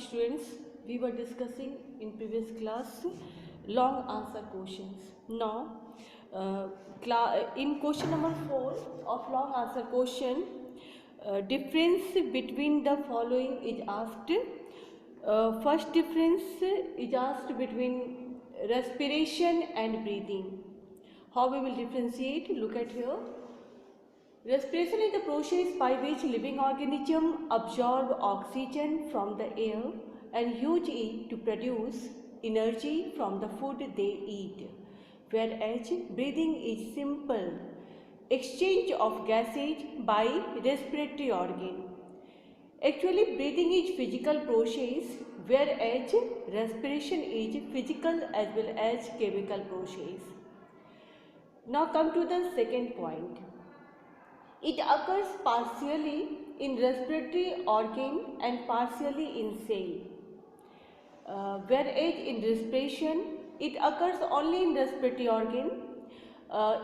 students, we were discussing in previous class long answer questions. Now in question number 4 of long answer question, difference between the following is asked. First difference is asked between respiration and breathing. How we will differentiate? Look at here. Respiration is the process by which living organisms absorb oxygen from the air and use it to produce energy from the food they eat, whereas breathing is simple exchange of gases by respiratory organ. Actually, breathing is physical process, whereas respiration is physical as well as chemical process. Now come to the second point. It occurs partially in respiratory organ and partially in cell. Whereas in respiration, it occurs only in respiratory organ.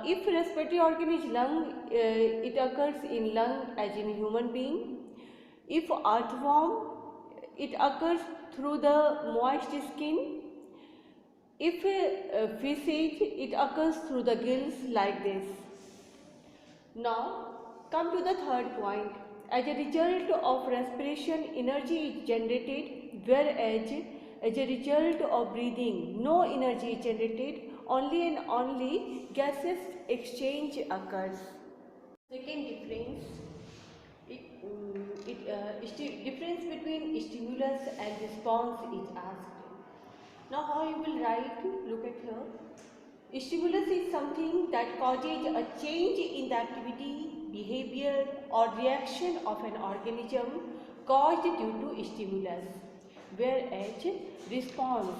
If respiratory organ is lung, it occurs in lung as in human being. If earthworm, it occurs through the moist skin. If fish, it occurs through the gills like this. Now come to the third point. As a result of respiration, energy is generated, whereas as a result of breathing, no energy is generated, only and only gases exchange occurs. Second difference, difference between stimulus and response is asked. Now how you will write? Look at here. Stimulus is something that causes a change in the activity, behavior or reaction of an organism caused due to stimulus, whereas response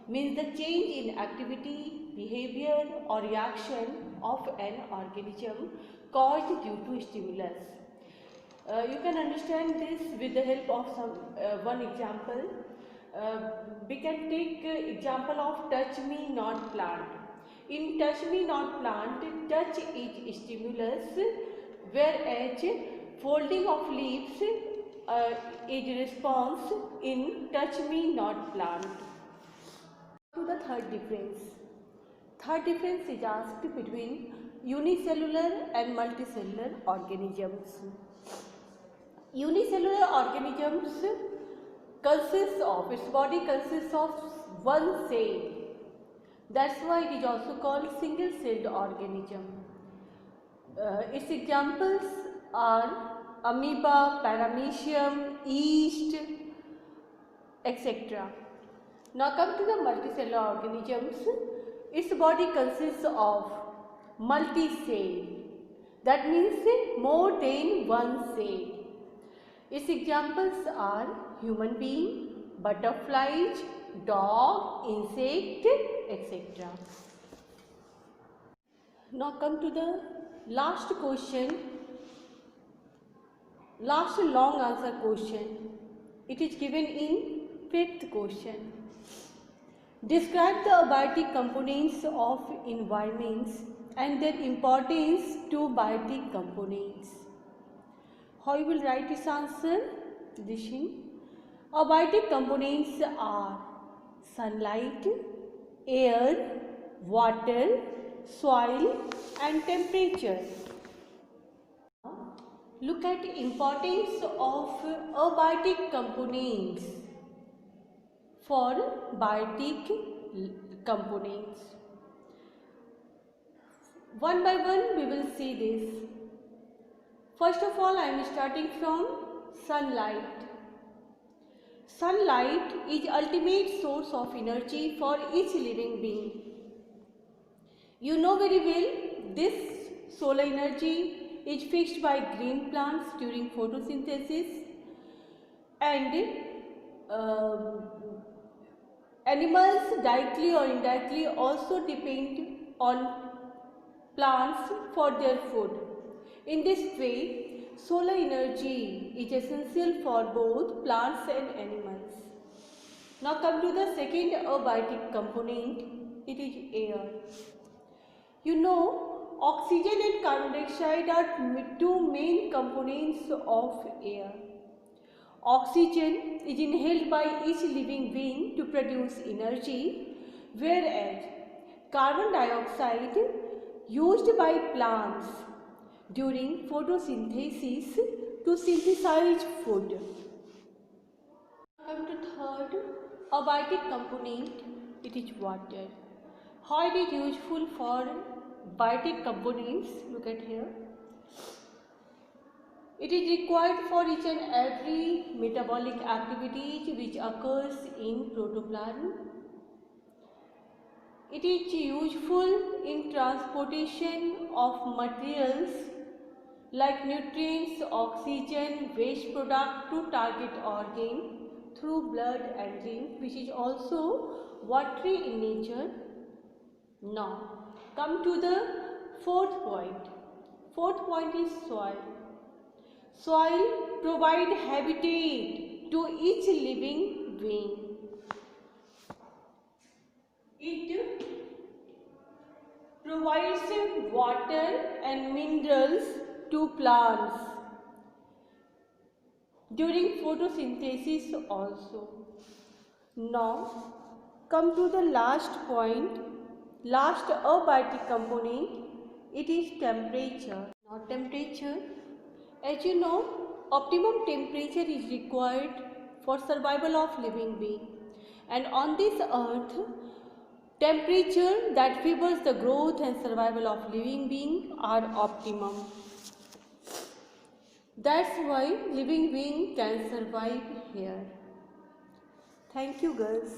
means the change in activity, behavior or reaction of an organism caused due to stimulus. You can understand this with the help of one example. We can take example of touch me not plant. In touch me not plant, touch is stimulus, whereas folding of leaves is response in touch me not plant. To the third difference. Third difference is asked between unicellular and multicellular organisms. Unicellular organisms its body consists of one cell. That's why it is also called single-celled organism. Its examples are amoeba, paramecium, yeast, etc. Now come to the multicellular organisms. Its body consists of multi-cell. That means more than one cell. Its examples are human being, butterflies, dog, insect, etc. Now come to the last question, last long answer question. It is given in fifth question. Describe the abiotic components of environments and their importance to biotic components. How you will write this answer? Abiotic components are sunlight, air, water, soil and temperature. Look at the importance of abiotic components for biotic components. One by one we will see this. First of all, I am starting from sunlight. Sunlight is ultimate source of energy for each living being. You know very well this solar energy is fixed by green plants during photosynthesis, and animals directly or indirectly also depend on plants for their food. In this way, solar energy is essential for both plants and animals. Now come to the second abiotic component, it is air. You know, oxygen and carbon dioxide are two main components of air. Oxygen is inhaled by each living being to produce energy, whereas carbon dioxide used by plants during photosynthesis to synthesize food. Come to third, abiotic component, it is water. How it is useful for biotic components? Look at here. It is required for each and every metabolic activity which occurs in protoplasm. It is useful in transportation of materials like nutrients, oxygen, waste product to target organ through blood and lymph, which is also watery in nature. Now come to the fourth point. Fourth point is soil. Soil provides habitat to each living being. It provides water and minerals to plants during photosynthesis also. Now come to the last point, last abiotic component, it is temperature. Now temperature, as you know, optimum temperature is required for survival of living being, and on this earth temperature that favors the growth and survival of living being are optimum. That's why living being can survive here. Thank you, girls.